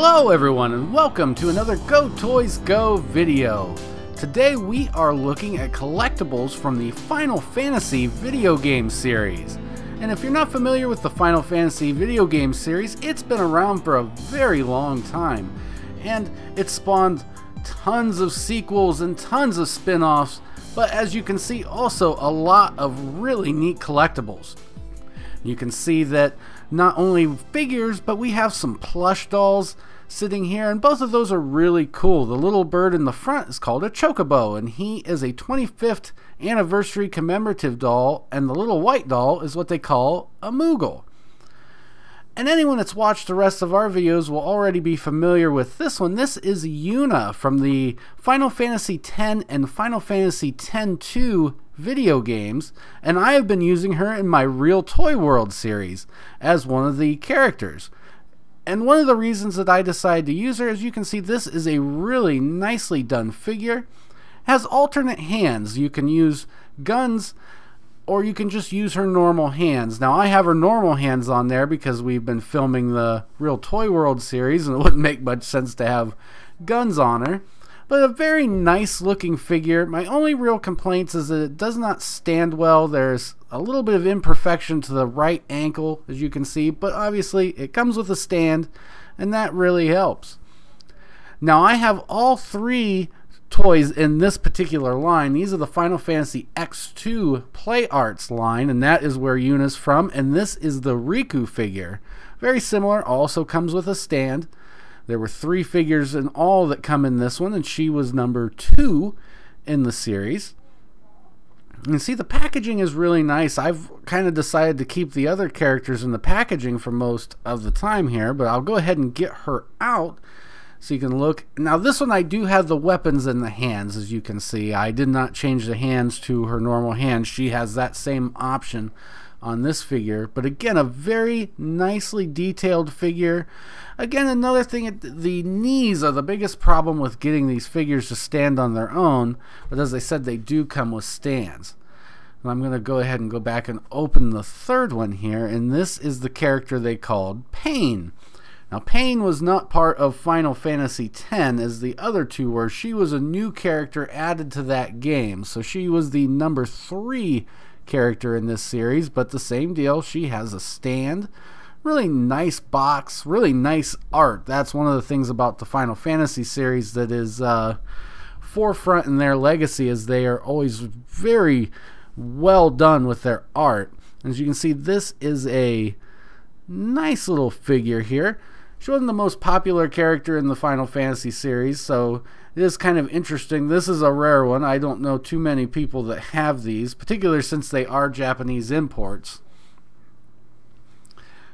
Hello everyone and welcome to another Go Toys Go video. Today we are looking at collectibles from the Final Fantasy video game series. And if you're not familiar with the Final Fantasy video game series, it's been around for a very long time. And it spawned tons of sequels and tons of spin-offs, but as you can see also a lot of really neat collectibles. You can see that not only figures, but we have some plush dolls sitting here, and both of those are really cool. The little bird in the front is called a Chocobo, and he is a 25th anniversary commemorative doll, and the little white doll is what they call a Moogle. And anyone that's watched the rest of our videos will already be familiar with this one. This is Yuna from the Final Fantasy X and Final Fantasy X-2 video games, and I have been using her in my Real Toy World series as one of the characters. And one of the reasons that I decided to use her, as you can see, this is a really nicely done figure. Has alternate hands. You can use guns or you can just use her normal hands. Now I have her normal hands on there because we've been filming the Real Toy World series and it wouldn't make much sense to have guns on her. But a very nice looking figure. My only real complaints is that it does not stand well. There's a little bit of imperfection to the right ankle, as you can see, but obviously it comes with a stand and that really helps. Now I have all three toys in this particular line. These are the Final Fantasy X-2 Play Arts line, and that is where Yuna's from, and this is the Rikku figure. Very similar, also comes with a stand. There were 3 figures in all that come in this one, and she was number 2 in the series. You can see the packaging is really nice. I've kind of decided to keep the other characters in the packaging for most of the time here, but I'll go ahead and get her out so you can look. Now this one I do have the weapons in the hands, as you can see. I did not change the hands to her normal hands. She has that same option on this figure, but again, a very nicely detailed figure. Again, another thing, the knees are the biggest problem with getting these figures to stand on their own, but as I said, they do come with stands. And I'm going to go ahead and go back and open the third one here, and this is the character they called Payne. Now Payne was not part of Final Fantasy X as the other two were. She was a new character added to that game, so she was the number 3 character in this series, but the same deal. She has a stand, really nice box, really nice art. That's one of the things about the Final Fantasy series that is forefront in their legacy, is they are always very well done with their art. As you can see, this is a nice little figure here. She wasn't the most popular character in the Final Fantasy series, so it is kind of interesting. This is a rare one. I don't know too many people that have these, particularly since they are Japanese imports.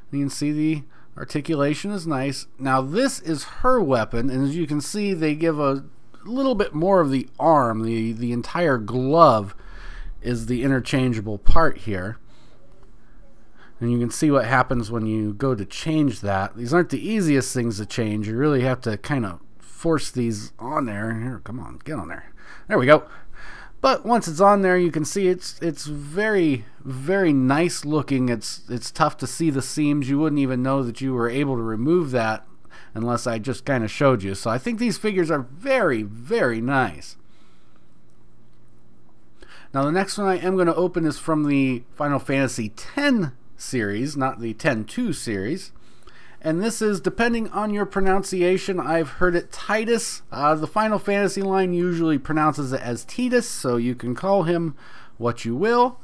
You can see the articulation is nice. Now this is her weapon, and as you can see, they give a little bit more of the arm. The entire glove is the interchangeable part here. And you can see what happens when you go to change that. These aren't the easiest things to change. You really have to kind of force these on there. Here, come on, get on there. There we go. But once it's on there, you can see it's very, very nice looking. It's tough to see the seams. You wouldn't even know that you were able to remove that unless I just kind of showed you. So I think these figures are very, very nice. Now the next one I am going to open is from the Final Fantasy X series, not the X-2 series. And this is, depending on your pronunciation, I've heard it Tidus. The Final Fantasy line usually pronounces it as Tidus, so you can call him what you will.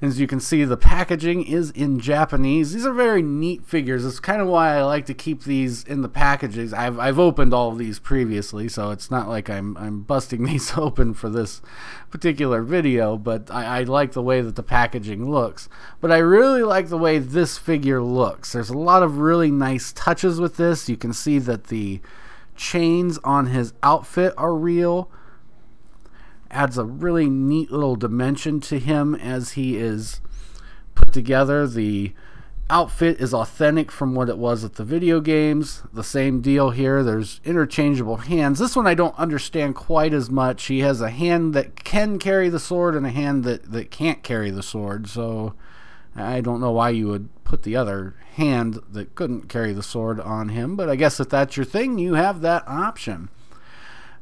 As you can see, the packaging is in Japanese. These are very neat figures. It's kind of why I like to keep these in the packages. I've opened all of these previously, so it's not like I'm busting these open for this particular video, but I like the way that the packaging looks. But I really like the way this figure looks. There's a lot of really nice touches with this. You can see that the chains on his outfit are real. Adds a really neat little dimension to him as he is put together. The outfit is authentic from what it was at the video games. The same deal here. There's interchangeable hands. This one I don't understand quite as much. He has a hand that can carry the sword and a hand that can't carry the sword, so I don't know why you would put the other hand that couldn't carry the sword on him, but I guess if that's your thing, you have that option.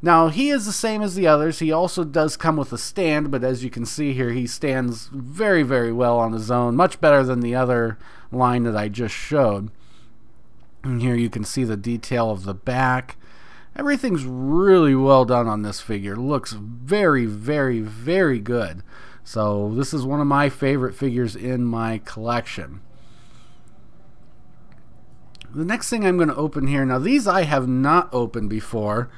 Now, he is the same as the others. He also does come with a stand, but as you can see here, he stands very, very well on his own, much better than the other line that I just showed. And here you can see the detail of the back. Everything's really well done on this figure. Looks very, very, very good. So this is one of my favorite figures in my collection. The next thing I'm going to open here, now these I have not opened before.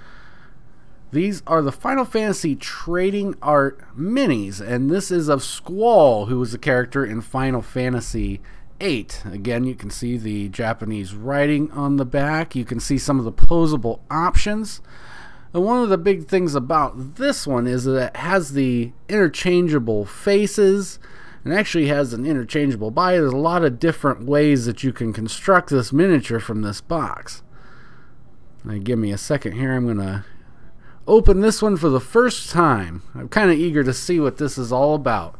These are the Final Fantasy Trading Art Minis, and this is of Squall, who was a character in Final Fantasy VIII. Again, you can see the Japanese writing on the back. You can see some of the posable options. And one of the big things about this one is that it has the interchangeable faces, and actually has an interchangeable body. There's a lot of different ways that you can construct this miniature from this box. Now, give me a second here. I'm going to open this one for the first time. I'm kind of eager to see what this is all about.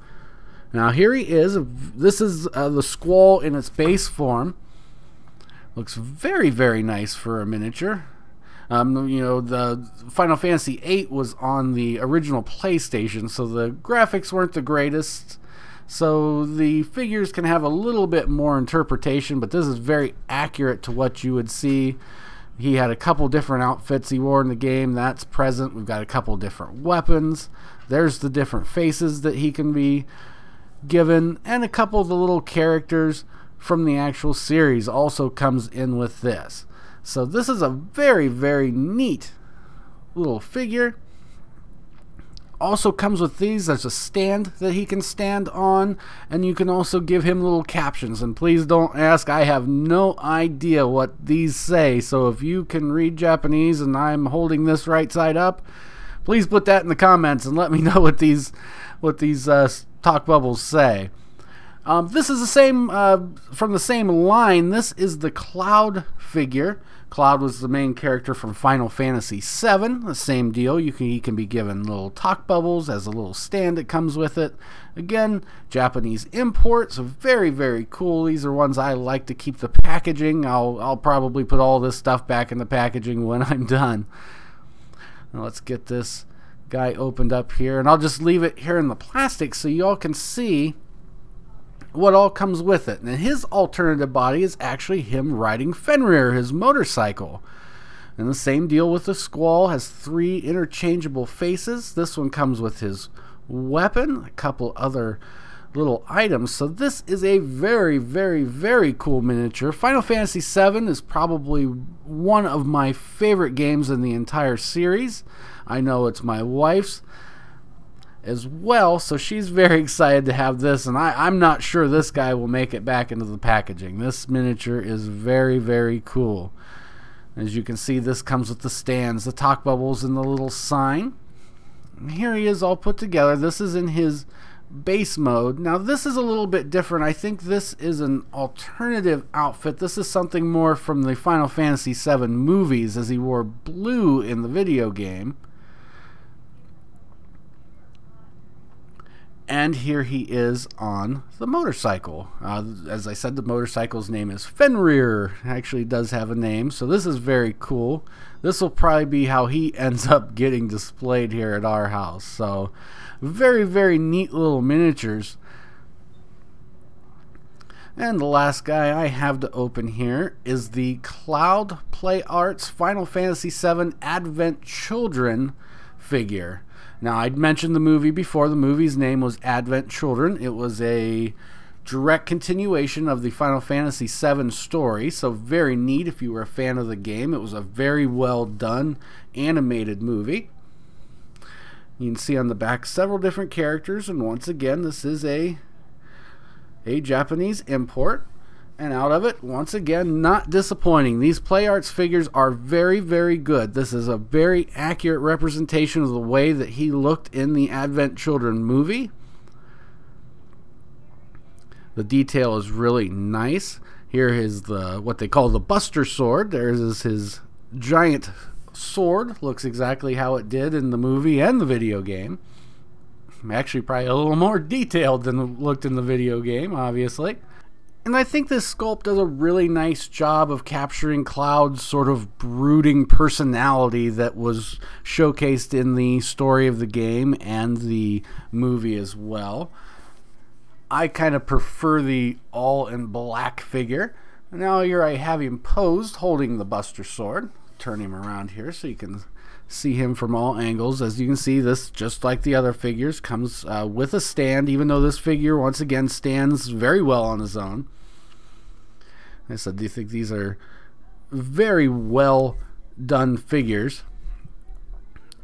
Now here he is. This is the Squall in its base form. Looks very, very nice for a miniature. You know, the Final Fantasy VIII was on the original PlayStation, so the graphics weren't the greatest. So the figures can have a little bit more interpretation, but this is very accurate to what you would see. He had a couple different outfits he wore in the game. That's present. We've got a couple different weapons. There's the different faces that he can be given. And a couple of the little characters from the actual series also comes in with this. So this is a very, very neat little figure. Also comes with these. There's a stand that he can stand on, and you can also give him little captions. And please don't ask, I have no idea what these say, so if you can read Japanese and I'm holding this right side up, please put that in the comments and let me know what these talk bubbles say. This is the same from the same line. This is the Cloud figure. Cloud was the main character from Final Fantasy VII. The same deal. He can be given little talk bubbles as a little stand that comes with it. Again, Japanese import, so very, very cool. These are ones I like to keep the packaging. I'll probably put all this stuff back in the packaging when I'm done. Now let's get this guy opened up here, and I'll just leave it here in the plastic so you all can see what all comes with it. And his alternative body is actually him riding Fenrir, his motorcycle. And the same deal with the Squall, has 3 interchangeable faces. This one comes with his weapon, a couple other little items. So this is a very, very, very cool miniature. Final Fantasy VII is probably one of my favorite games in the entire series. I know it's my wife's as well, so she's very excited to have this, and I'm not sure this guy will make it back into the packaging. This miniature is very, very cool. As you can see, this comes with the stands, the talk bubbles, and the little sign. And here he is all put together. This is in his base mode. Now this is a little bit different. I think this is an alternative outfit. This is something more from the Final Fantasy VII movies, as he wore blue in the video game. And here he is on the motorcycle. As I said, the motorcycle's name is Fenrir. Actually does have a name, so this is very cool. This will probably be how he ends up getting displayed here at our house. So very, very neat little miniatures. And the last guy I have to open here is the Cloud Play Arts Final Fantasy VII Advent Children figure. Now, I'd mentioned the movie before. The movie's name was Advent Children. It was a direct continuation of the Final Fantasy VII story, so very neat if you were a fan of the game. It was a very well done animated movie. You can see on the back several different characters, and once again, this is a Japanese import. And out of it, once again, not disappointing. These Play Arts figures are very, very good. This is a very accurate representation of the way that he looked in the Advent Children movie. The detail is really nice. Here is what they call the Buster Sword. There's his giant sword. Looks exactly how it did in the movie and the video game. Actually, probably a little more detailed than it looked in the video game, obviously. And I think this sculpt does a really nice job of capturing Cloud's sort of brooding personality that was showcased in the story of the game and the movie as well. I kind of prefer the all in black figure. Now here I have him posed holding the Buster Sword. Turn him around here so you can see him from all angles. As you can see, this, just like the other figures, comes with a stand, even though this figure once again stands very well on his own. I said, do you think these are very well done figures?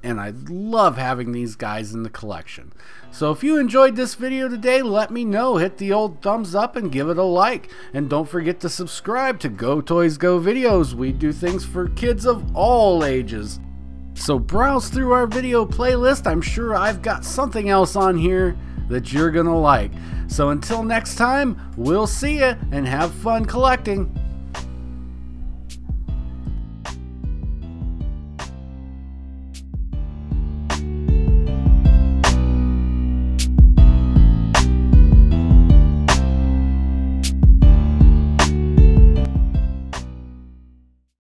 And I love having these guys in the collection. So if you enjoyed this video today, let me know. Hit the old thumbs up and give it a like. And don't forget to subscribe to Go Toys Go Videos. We do things for kids of all ages. So browse through our video playlist. I'm sure I've got something else on here that you're gonna like. So until next time, we'll see ya and have fun collecting.